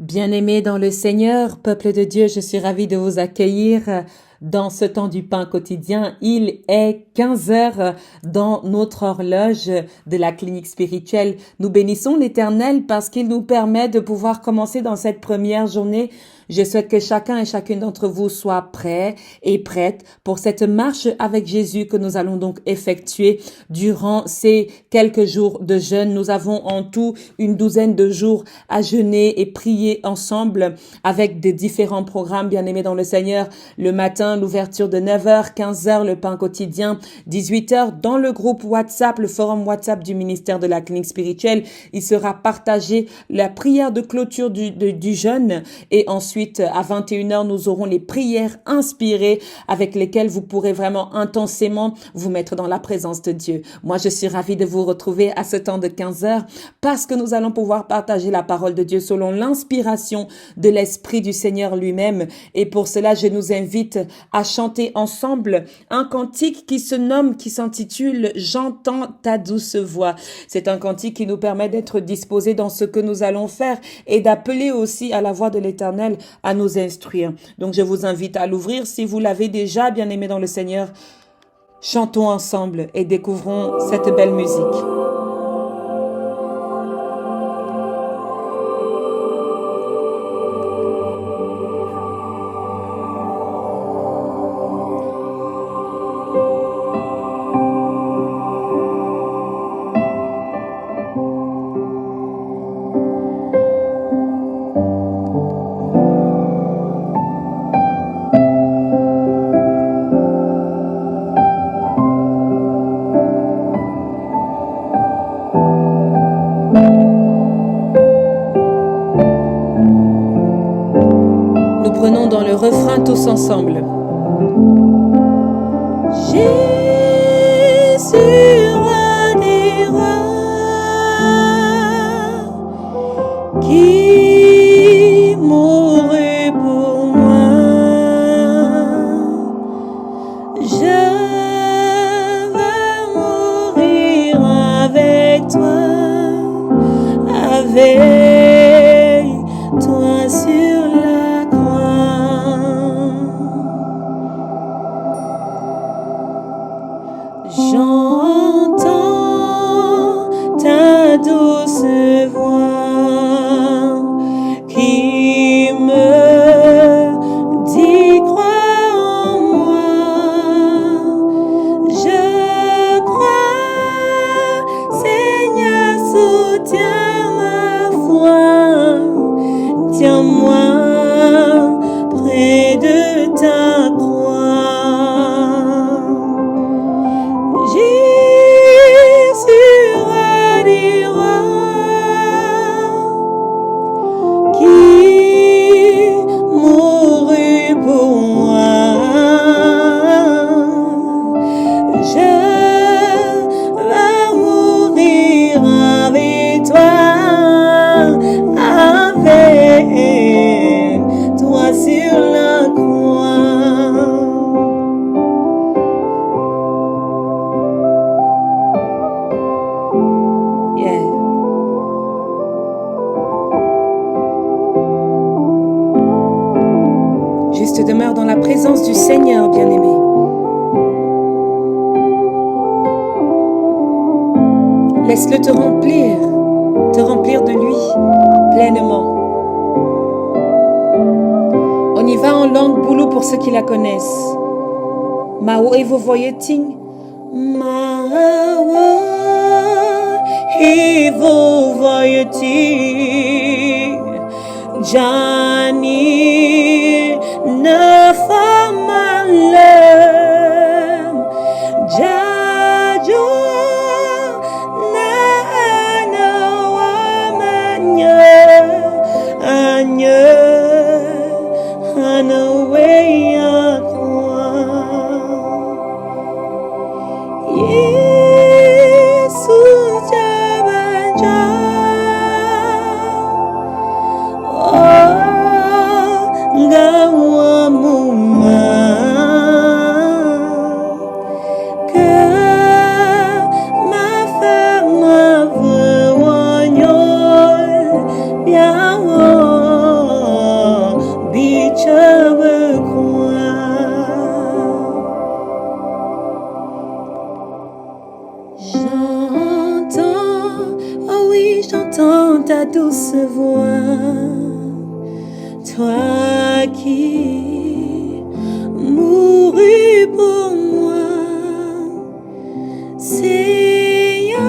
Bien-aimés dans le Seigneur, peuple de Dieu, je suis ravie de vous accueillir dans ce temps du pain quotidien. Il est 15 heures dans notre horloge de la clinique spirituelle. Nous bénissons l'Éternel parce qu'il nous permet de pouvoir commencer dans cette première journée. Je souhaite que chacun et chacune d'entre vous soit prêt et prête pour cette marche avec Jésus que nous allons donc effectuer durant ces quelques jours de jeûne. Nous avons en tout une douzaine de jours à jeûner et prier ensemble avec des différents programmes, bien-aimés dans le Seigneur. Le matin, l'ouverture de 9h, 15h, le pain quotidien, 18h, dans le groupe WhatsApp, le forum WhatsApp du ministère de la clinique spirituelle. Il sera partagé la prière de clôture du jeûne et ensuite, à 21h, nous aurons les prières inspirées avec lesquelles vous pourrez vraiment intensément vous mettre dans la présence de Dieu. Moi, je suis ravie de vous retrouver à ce temps de 15 heures parce que nous allons pouvoir partager la parole de Dieu selon l'inspiration de l'Esprit du Seigneur lui-même. Et pour cela, je nous invite à chanter ensemble un cantique qui s'intitule « J'entends ta douce voix ». C'est un cantique qui nous permet d'être disposés dans ce que nous allons faire et d'appeler aussi à la voix de l'Éternel à nous instruire. Donc, je vous invite à l'ouvrir. Si vous l'avez déjà, bien aimé dans le Seigneur, chantons ensemble et découvrons cette belle musique. Nous prenons dans le refrain tous ensemble. Jésus, roi des rois, qui mourut pour moi, je veux mourir avec toi sur la croix. J'entends ta douce voix qui me dit crois en moi. Je crois, Seigneur, soutiens ma foi. Tiens-moi près de ta croix. Jésus, roi des rois, qui mourut pour moi, je vais mourir avec toi, sur la croix. Yeah. Juste demeure dans la présence du Seigneur, bien-aimé. Laisse-le te remplir de lui pleinement. On y va en langue boulou pour ceux qui la connaissent. Mao Evo Voyeting. Mao Evo Voyeting. Jani ne famalem. Jajo na wamanya anya. Away at one. Jesus, Jabanja. Oh, ta douce voix, toi qui mourus pour moi, Seigneur,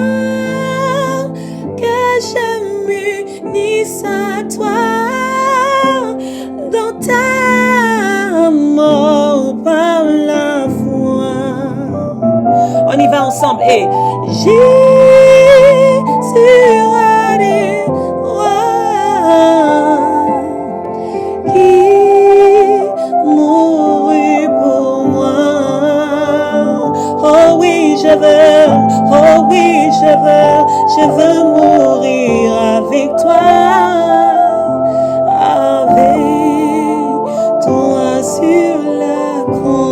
que je m'unisse à toi dans ta mort par la foi. On y va ensemble. Et Jésus a des rois qui mourut pour moi. Oh oui, je veux mourir avec toi, avec toi sur la croix.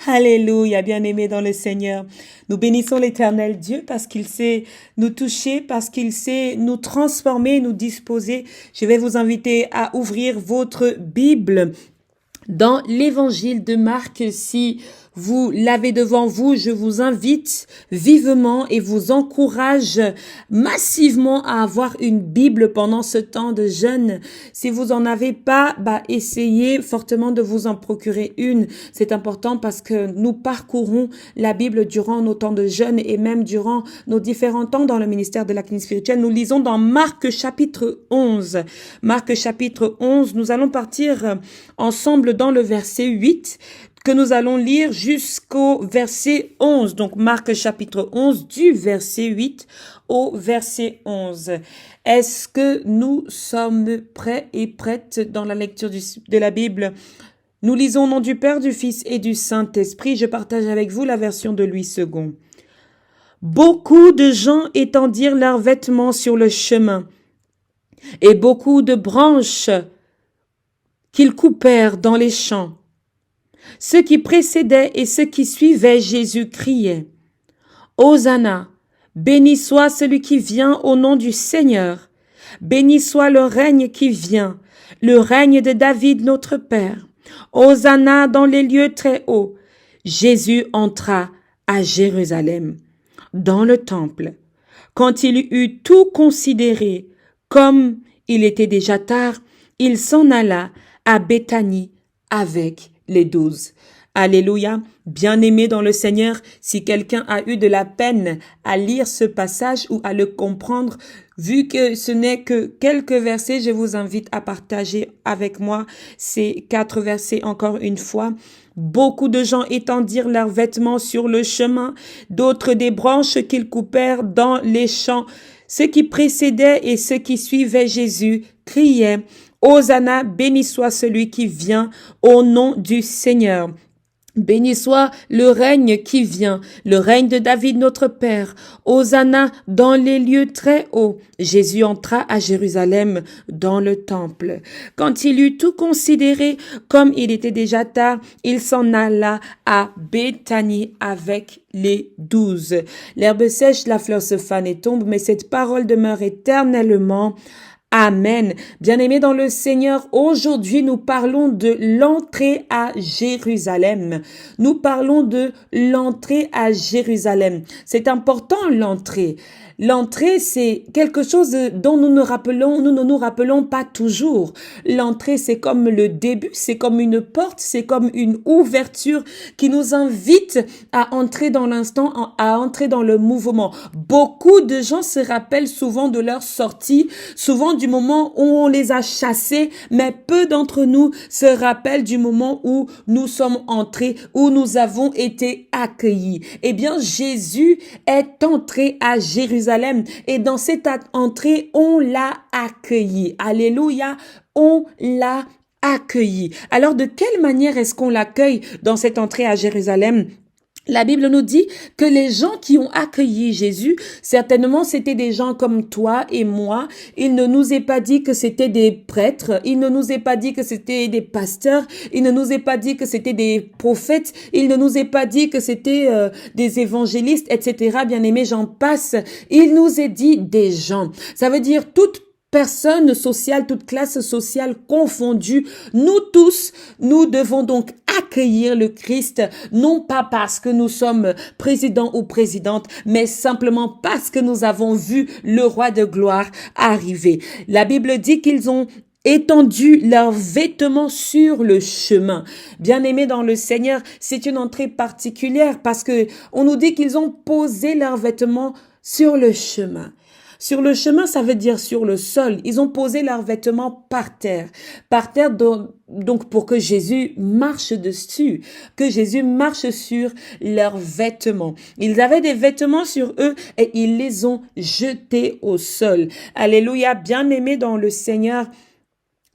Alléluia, bien-aimés dans le Seigneur. Nous bénissons l'Éternel Dieu parce qu'il sait nous toucher, parce qu'il sait nous transformer, nous disposer. Je vais vous inviter à ouvrir votre Bible dans l'Évangile de Marc. Si vous l'avez devant vous, je vous invite vivement et vous encourage massivement à avoir une Bible pendant ce temps de jeûne. Si vous en avez pas, essayez fortement de vous en procurer une. C'est important parce que nous parcourons la Bible durant nos temps de jeûne et même durant nos différents temps dans le ministère de la clinique spirituelle. Nous lisons dans Marc chapitre 11. Marc chapitre 11, nous allons partir ensemble dans le verset 8. Que nous allons lire jusqu'au verset 11. Donc, Marc chapitre 11, du verset 8 au verset 11. Est-ce que nous sommes prêts et prêtes dans la lecture de la Bible? Nous lisons au nom du Père, du Fils et du Saint-Esprit. Je partage avec vous la version de Louis II. Beaucoup de gens étendirent leurs vêtements sur le chemin, et beaucoup de branches qu'ils coupèrent dans les champs. Ceux qui précédaient et ceux qui suivaient Jésus criaient « Hosanna, béni soit celui qui vient au nom du Seigneur, béni soit le règne qui vient, le règne de David notre Père. Hosanna dans les lieux très hauts. » Jésus entra à Jérusalem, dans le temple. Quand il eut tout considéré, comme il était déjà tard, il s'en alla à Béthanie avec les 12. Alléluia. Bien-aimé dans le Seigneur, si quelqu'un a eu de la peine à lire ce passage ou à le comprendre, vu que ce n'est que quelques versets, je vous invite à partager avec moi ces 4 versets encore une fois. Beaucoup de gens étendirent leurs vêtements sur le chemin, d'autres des branches qu'ils coupèrent dans les champs. Ceux qui précédaient et ceux qui suivaient Jésus criaient « Hosanna, béni soit celui qui vient au nom du Seigneur. Béni soit le règne qui vient, le règne de David notre Père. Hosanna dans les lieux très hauts. » Jésus entra à Jérusalem dans le temple. Quand il eut tout considéré, comme il était déjà tard, il s'en alla à Béthanie avec les 12. L'herbe sèche, la fleur se fane et tombe, mais cette parole demeure éternellement. Amen. Bien-aimés dans le Seigneur, aujourd'hui nous parlons de l'entrée à Jérusalem. Nous parlons de l'entrée à Jérusalem. C'est important l'entrée. L'entrée, c'est quelque chose dont nous ne nous rappelons pas toujours. L'entrée, c'est comme le début, c'est comme une porte, c'est comme une ouverture qui nous invite à entrer dans l'instant, à entrer dans le mouvement. Beaucoup de gens se rappellent souvent de leur sortie, souvent du moment où on les a chassés, mais peu d'entre nous se rappellent du moment où nous sommes entrés, où nous avons été accueillis. Eh bien, Jésus est entré à Jérusalem. Et dans cette entrée, on l'a accueilli. Alléluia, on l'a accueilli. Alors, de quelle manière est-ce qu'on l'accueille dans cette entrée à Jérusalem? La Bible nous dit que les gens qui ont accueilli Jésus, certainement c'était des gens comme toi et moi. Il ne nous est pas dit que c'était des prêtres, il ne nous est pas dit que c'était des pasteurs, il ne nous est pas dit que c'était des prophètes, il ne nous est pas dit que c'était des évangélistes, etc. Bien-aimés, j'en passe. Il nous est dit des gens. Ça veut dire toute personne sociale, toute classe sociale confondue, nous tous, nous devons donc accueillir le Christ, non pas parce que nous sommes présidents ou présidentes, mais simplement parce que nous avons vu le roi de gloire arriver. La Bible dit qu'ils ont étendu leurs vêtements sur le chemin. Bien-aimés dans le Seigneur, c'est une entrée particulière parce que on nous dit qu'ils ont posé leurs vêtements sur le chemin. Sur le chemin, ça veut dire sur le sol. Ils ont posé leurs vêtements par terre. Par terre, donc pour que Jésus marche dessus, que Jésus marche sur leurs vêtements. Ils avaient des vêtements sur eux et ils les ont jetés au sol. Alléluia, bien-aimés dans le Seigneur.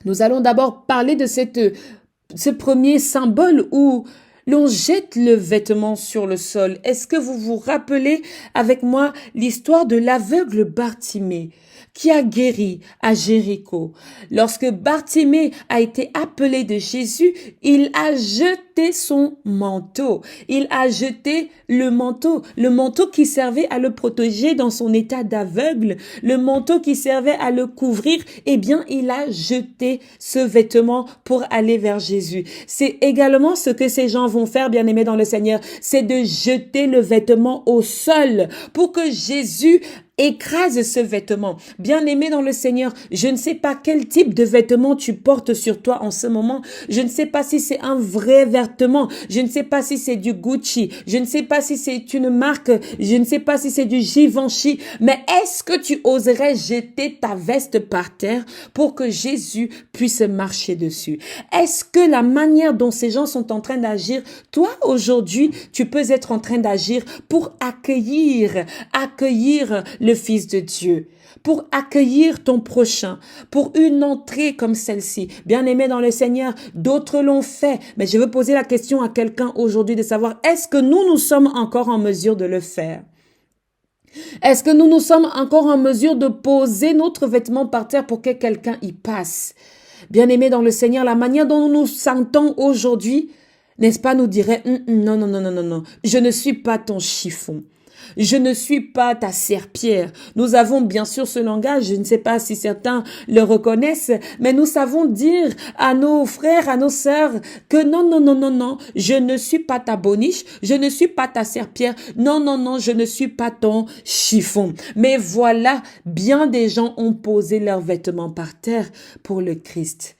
Nous allons d'abord parler de ce premier symbole où l'on jette le vêtement sur le sol. Est-ce que vous vous rappelez avec moi l'histoire de l'aveugle Bartimée qui a guéri à Jéricho? Lorsque Bartimée a été appelé de Jésus, il a jeté son manteau. Il a jeté le manteau qui servait à le protéger dans son état d'aveugle, le manteau qui servait à le couvrir. Eh bien, il a jeté ce vêtement pour aller vers Jésus. C'est également ce que ces gens vont faire, bien-aimés dans le Seigneur, c'est de jeter le vêtement au sol pour que Jésus écrase ce vêtement. Bien-aimé dans le Seigneur, je ne sais pas quel type de vêtement tu portes sur toi en ce moment. Je ne sais pas si c'est un vrai vêtement. Je ne sais pas si c'est du Gucci. Je ne sais pas si c'est une marque. Je ne sais pas si c'est du Givenchy. Mais est-ce que tu oserais jeter ta veste par terre pour que Jésus puisse marcher dessus? Est-ce que la manière dont ces gens sont en train d'agir, toi aujourd'hui, tu peux être en train d'agir pour accueillir le Fils de Dieu, pour accueillir ton prochain, pour une entrée comme celle-ci. Bien-aimé dans le Seigneur, d'autres l'ont fait, mais je veux poser la question à quelqu'un aujourd'hui de savoir, est-ce que nous sommes encore en mesure de le faire? Est-ce que nous sommes encore en mesure de poser notre vêtement par terre pour que quelqu'un y passe? Bien-aimé dans le Seigneur, la manière dont nous nous sentons aujourd'hui, n'est-ce pas, nous dirait, non, non, non, non, non, non, je ne suis pas ton chiffon. Je ne suis pas ta serpillère. Nous avons bien sûr ce langage, je ne sais pas si certains le reconnaissent, mais nous savons dire à nos frères, à nos sœurs que non, non, non, non, non, je ne suis pas ta boniche, je ne suis pas ta serpillère, non, non, non, je ne suis pas ton chiffon. Mais voilà, bien des gens ont posé leurs vêtements par terre pour le Christ.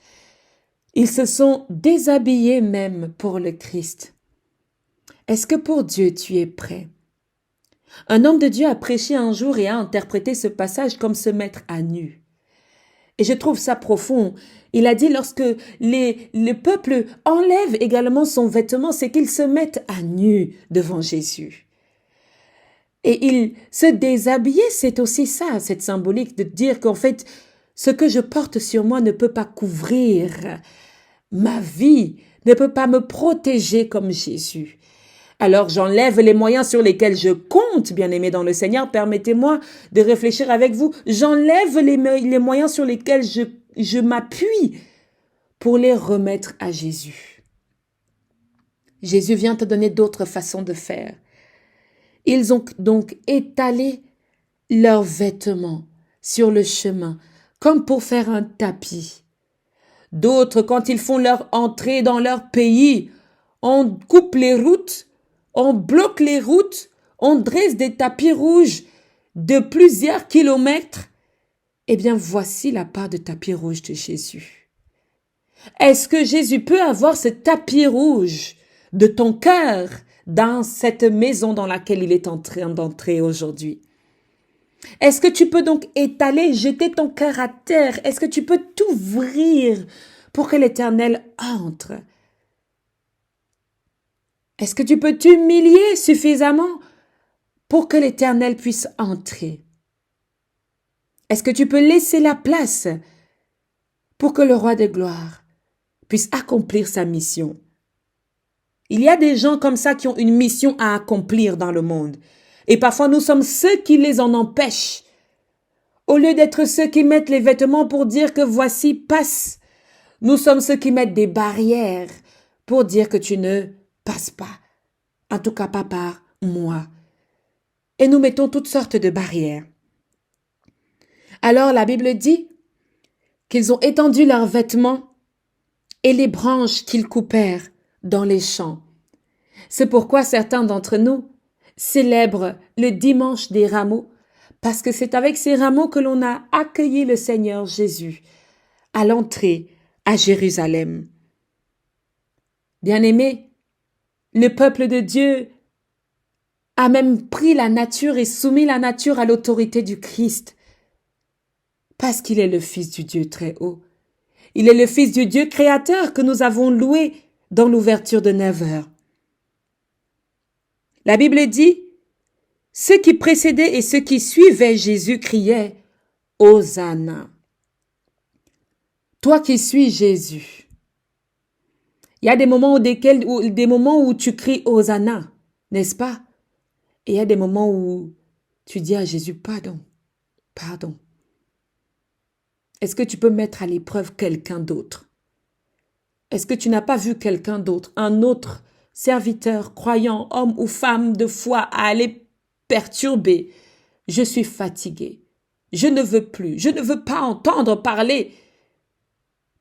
Ils se sont déshabillés même pour le Christ. Est-ce que pour Dieu tu es prêt? Un homme de Dieu a prêché un jour et a interprété ce passage comme se mettre à nu. Et je trouve ça profond. Il a dit lorsque le peuple enlève également son vêtement, c'est qu'ils se mettent à nu devant Jésus. Et il se déshabiller, c'est aussi ça, cette symbolique de dire qu'en fait, ce que je porte sur moi ne peut pas couvrir ma vie, ne peut pas me protéger comme Jésus. Alors j'enlève les moyens sur lesquels je compte, bien-aimé dans le Seigneur. Permettez-moi de réfléchir avec vous. J'enlève les moyens sur lesquels je m'appuie pour les remettre à Jésus. Jésus vient te donner d'autres façons de faire. Ils ont donc étalé leurs vêtements sur le chemin, comme pour faire un tapis. D'autres, quand ils font leur entrée dans leur pays, on coupe les routes, on bloque les routes, on dresse des tapis rouges de plusieurs kilomètres. Eh bien, voici la part de tapis rouge de Jésus. Est-ce que Jésus peut avoir ce tapis rouge de ton cœur dans cette maison dans laquelle il est en train d'entrer aujourd'hui? Est-ce que tu peux donc étaler, jeter ton cœur à terre? Est-ce que tu peux t'ouvrir pour que l'Éternel entre? Est-ce que tu peux t'humilier suffisamment pour que l'Éternel puisse entrer? Est-ce que tu peux laisser la place pour que le roi de gloire puisse accomplir sa mission? Il y a des gens comme ça qui ont une mission à accomplir dans le monde. Et parfois, nous sommes ceux qui les en empêchent. Au lieu d'être ceux qui mettent les vêtements pour dire que voici, passe, nous sommes ceux qui mettent des barrières pour dire que tu ne passes pas. En tout cas, pas par moi. Et nous mettons toutes sortes de barrières. Alors la Bible dit qu'ils ont étendu leurs vêtements et les branches qu'ils coupèrent dans les champs. C'est pourquoi certains d'entre nous célèbrent le dimanche des rameaux, parce que c'est avec ces rameaux que l'on a accueilli le Seigneur Jésus à l'entrée à Jérusalem. Bien-aimés, le peuple de Dieu a même pris la nature et soumis la nature à l'autorité du Christ, parce qu'il est le Fils du Dieu très haut. Il est le Fils du Dieu créateur que nous avons loué dans l'ouverture de 9 heures. La Bible dit, ceux qui précédaient et ceux qui suivaient Jésus criaient « Hosanna ». Toi qui suis Jésus, il y a des moments où tu cries « Hosanna », n'est-ce pas? Et il y a des moments où tu dis à Jésus « Pardon, pardon ». Est-ce que tu peux mettre à l'épreuve quelqu'un d'autre? Est-ce que tu n'as pas vu quelqu'un d'autre, un autre serviteur, croyant, homme ou femme de foi à aller perturber? Je suis fatigué. Je ne veux plus. Je ne veux pas entendre parler.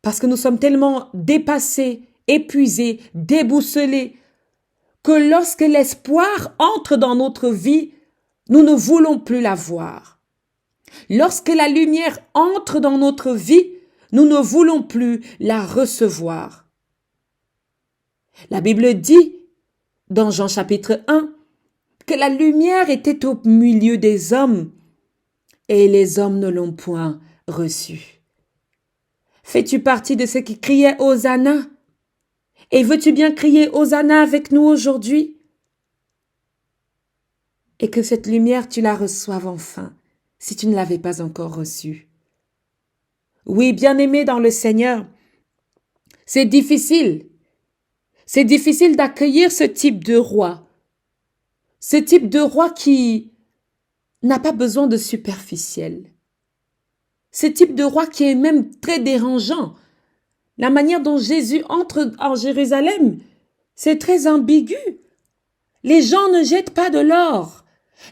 Parce que nous sommes tellement dépassés, épuisés, déboussolés, que lorsque l'espoir entre dans notre vie, nous ne voulons plus la voir. Lorsque la lumière entre dans notre vie, nous ne voulons plus la recevoir. La Bible dit, dans Jean chapitre 1, que la lumière était au milieu des hommes et les hommes ne l'ont point reçue. Fais-tu partie de ceux qui criaient Hosanna? Et veux-tu bien crier Hosanna avec nous aujourd'hui? Et que cette lumière, tu la reçoives enfin, si tu ne l'avais pas encore reçue. Oui, bien-aimé dans le Seigneur, c'est difficile. C'est difficile d'accueillir ce type de roi. Ce type de roi qui n'a pas besoin de superficiel. Ce type de roi qui est même très dérangeant. La manière dont Jésus entre en Jérusalem, c'est très ambigu. Les gens ne jettent pas de l'or.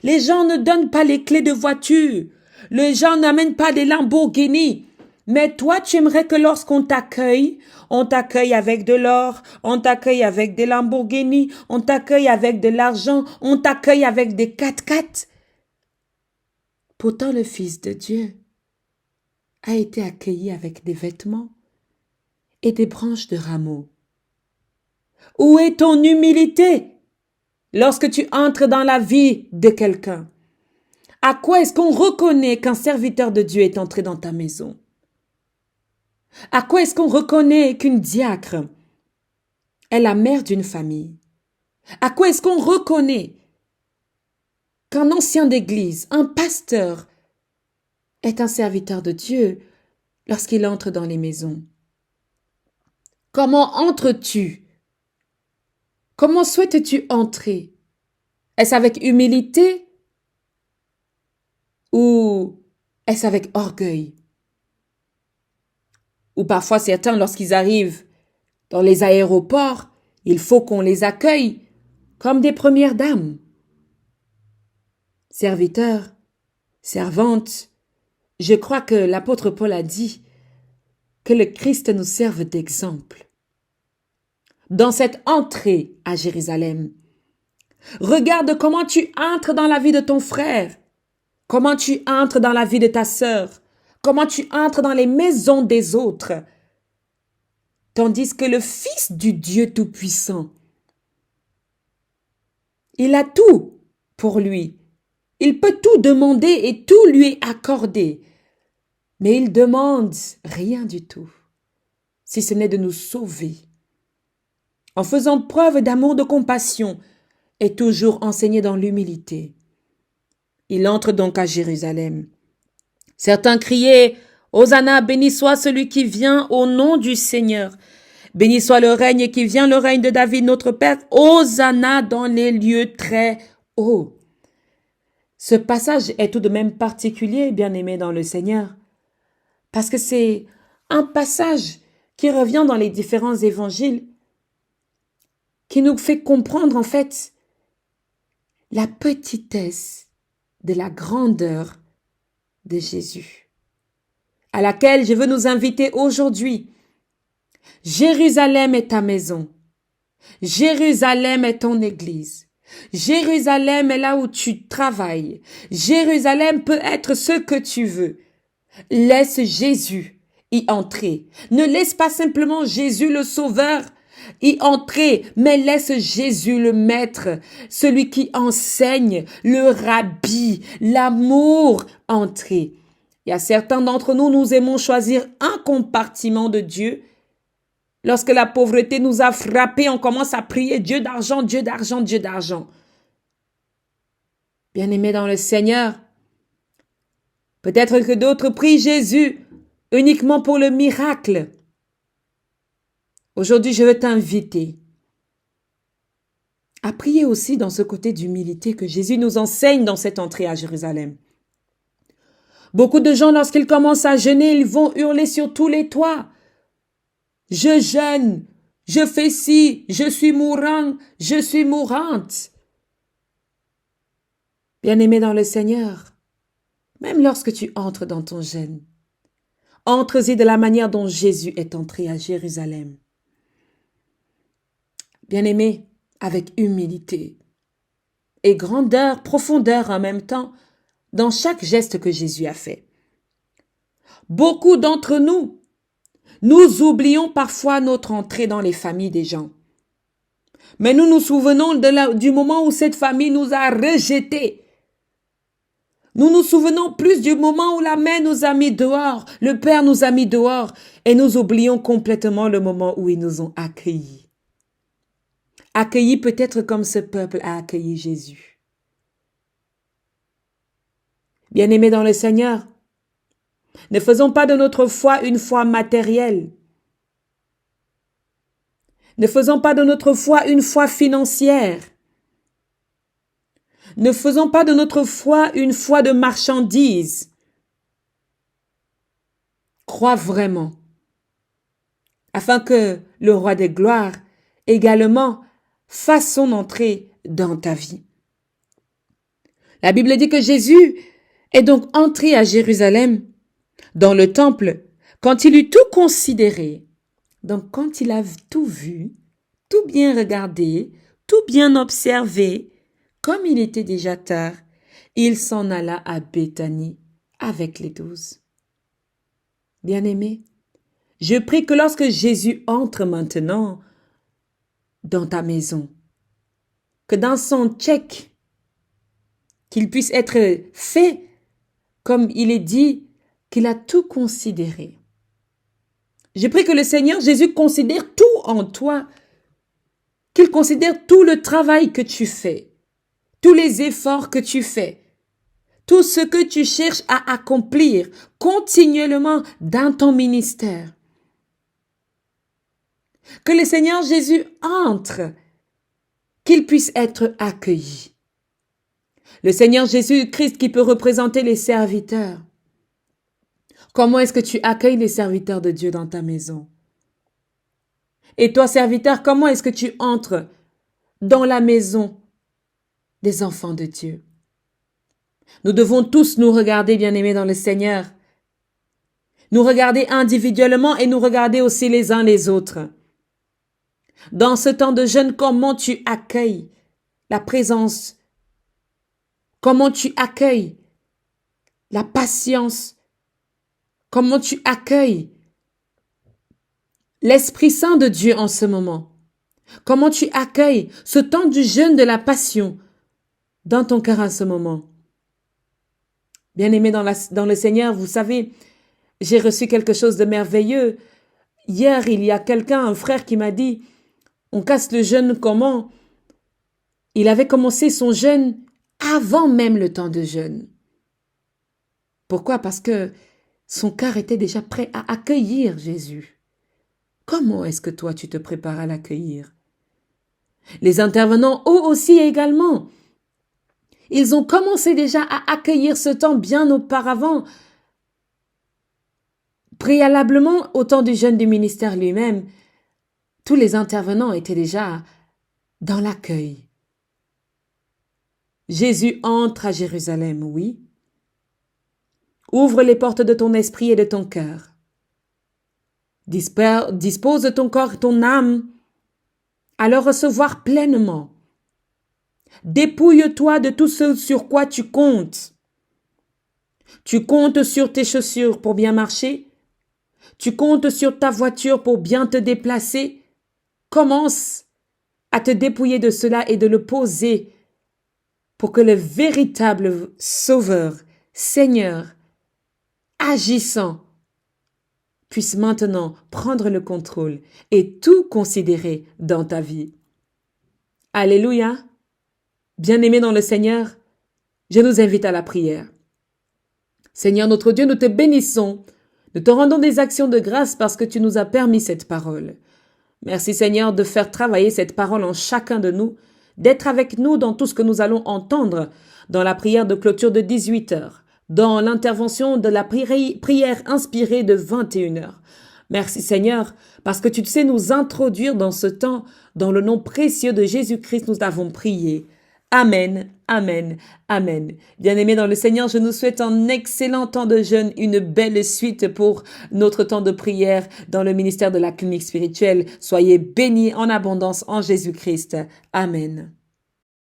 Les gens ne donnent pas les clés de voiture. Les gens n'amènent pas des Lamborghini. Mais toi, tu aimerais que lorsqu'on t'accueille avec de l'or, on t'accueille avec des Lamborghini, on t'accueille avec de l'argent, on t'accueille avec des 4x4. Pourtant, le Fils de Dieu a été accueilli avec des vêtements et des branches de rameaux. Où est ton humilité lorsque tu entres dans la vie de quelqu'un? À quoi est-ce qu'on reconnaît qu'un serviteur de Dieu est entré dans ta maison? À quoi est-ce qu'on reconnaît qu'une diacre est la mère d'une famille? À quoi est-ce qu'on reconnaît qu'un ancien d'église, un pasteur, est un serviteur de Dieu lorsqu'il entre dans les maisons? Comment entres-tu? Comment souhaites-tu entrer? Est-ce avec humilité ou est-ce avec orgueil? Ou parfois certains, lorsqu'ils arrivent dans les aéroports, il faut qu'on les accueille comme des premières dames. Serviteurs, servantes, je crois que l'apôtre Paul a dit que le Christ nous serve d'exemple. Dans cette entrée à Jérusalem, regarde comment tu entres dans la vie de ton frère, comment tu entres dans la vie de ta sœur, comment tu entres dans les maisons des autres. Tandis que le Fils du Dieu Tout-Puissant, il a tout pour lui. Il peut tout demander et tout lui est accordé. Mais il demande rien du tout, si ce n'est de nous sauver. En faisant preuve d'amour, de compassion, et toujours enseigné dans l'humilité. Il entre donc à Jérusalem. Certains criaient « Hosanna, béni soit celui qui vient au nom du Seigneur. Béni soit le règne qui vient, le règne de David, notre Père. Hosanna dans les lieux très hauts. Ce passage est tout de même particulier, bien-aimé dans le Seigneur, parce que c'est un passage qui revient dans les différents évangiles, qui nous fait comprendre en fait la petitesse de la grandeur de Jésus, à laquelle je veux nous inviter aujourd'hui. Jérusalem est ta maison. Jérusalem est ton église. Jérusalem est là où tu travailles. Jérusalem peut être ce que tu veux. Laisse Jésus y entrer. Ne laisse pas simplement Jésus le Sauveur y entrer, mais laisse Jésus le Maître, celui qui enseigne, le Rabbi, l'amour entrer. Il y a certains d'entre nous, nous aimons choisir un compartiment de Dieu. Lorsque la pauvreté nous a frappés, on commence à prier Dieu d'argent, Dieu d'argent, Dieu d'argent. Bien-aimés dans le Seigneur, peut-être que d'autres prient Jésus uniquement pour le miracle. Aujourd'hui, je veux t'inviter à prier aussi dans ce côté d'humilité que Jésus nous enseigne dans cette entrée à Jérusalem. Beaucoup de gens, lorsqu'ils commencent à jeûner, ils vont hurler sur tous les toits. Je jeûne, je fais ci, je suis mourant, je suis mourante. Bien-aimé dans le Seigneur, même lorsque tu entres dans ton jeûne, entre-y de la manière dont Jésus est entré à Jérusalem. Bien-aimé, avec humilité et grandeur, profondeur en même temps, dans chaque geste que Jésus a fait. Beaucoup d'entre nous, nous oublions parfois notre entrée dans les familles des gens. Mais nous nous souvenons du moment où cette famille nous a rejetés. Nous nous souvenons plus du moment où la mère nous a mis dehors, le père nous a mis dehors, et nous oublions complètement le moment où ils nous ont accueillis. Accueillis peut-être comme ce peuple a accueilli Jésus. Bien-aimés dans le Seigneur, ne faisons pas de notre foi une foi matérielle. Ne faisons pas de notre foi une foi financière. Ne faisons pas de notre foi une foi de marchandise. Crois vraiment, afin que le roi des gloires également fasse son entrée dans ta vie. La Bible dit que Jésus est donc entré à Jérusalem, dans le temple, quand il eut tout considéré. Donc quand il a tout vu, tout bien regardé, tout bien observé, comme il était déjà tard, il s'en alla à Béthanie avec les 12. Bien-aimé, je prie que lorsque Jésus entre maintenant dans ta maison, que dans son check, qu'il puisse être fait comme il est dit, qu'il a tout considéré. Je prie que le Seigneur Jésus considère tout en toi, qu'il considère tout le travail que tu fais, tous les efforts que tu fais, tout ce que tu cherches à accomplir continuellement dans ton ministère. Que le Seigneur Jésus entre, qu'il puisse être accueilli. Le Seigneur Jésus-Christ qui peut représenter les serviteurs. Comment est-ce que tu accueilles les serviteurs de Dieu dans ta maison? Et toi, serviteur, comment est-ce que tu entres dans la maison des enfants de Dieu? Nous devons tous nous regarder, bien-aimés dans le Seigneur. Nous regarder individuellement et nous regarder aussi les uns les autres. Dans ce temps de jeûne, comment tu accueilles la présence? Comment tu accueilles la patience? Comment tu accueilles l'Esprit Saint de Dieu en ce moment? Comment tu accueilles ce temps du jeûne de la passion dans ton cœur en ce moment? Bien-aimés dans le Seigneur, vous savez, j'ai reçu quelque chose de merveilleux. Hier, il y a un frère qui m'a dit, on casse le jeûne comment? Il avait commencé son jeûne avant même le temps de jeûne. Pourquoi? Parce que son cœur était déjà prêt à accueillir Jésus. Comment est-ce que toi, tu te prépares à l'accueillir? Les intervenants, eux aussi également, ils ont commencé déjà à accueillir ce temps bien auparavant, préalablement au temps du jeûne du ministère lui-même. Tous les intervenants étaient déjà dans l'accueil. Jésus entre à Jérusalem, oui. Ouvre les portes de ton esprit et de ton cœur. Dispose ton corps et ton âme à le recevoir pleinement. Dépouille-toi de tout ce sur quoi tu comptes. Tu comptes sur tes chaussures pour bien marcher. Tu comptes sur ta voiture pour bien te déplacer. Commence à te dépouiller de cela et de le poser pour que le véritable Sauveur, Seigneur, agissant, puisse maintenant prendre le contrôle et tout considérer dans ta vie. Alléluia. Bien-aimés dans le Seigneur, je nous invite à la prière. Seigneur notre Dieu, nous te bénissons. Nous te rendons des actions de grâce parce que tu nous as permis cette parole. Merci Seigneur de faire travailler cette parole en chacun de nous, d'être avec nous dans tout ce que nous allons entendre dans la prière de clôture de 18 heures, dans l'intervention de la prière inspirée de 21 heures. Merci Seigneur, parce que tu sais nous introduire dans ce temps, dans le nom précieux de Jésus-Christ, nous avons prié. Amen, amen, amen. Bien-aimés dans le Seigneur, je nous souhaite un excellent temps de jeûne, une belle suite pour notre temps de prière dans le ministère de la clinique spirituelle. Soyez bénis en abondance en Jésus-Christ. Amen.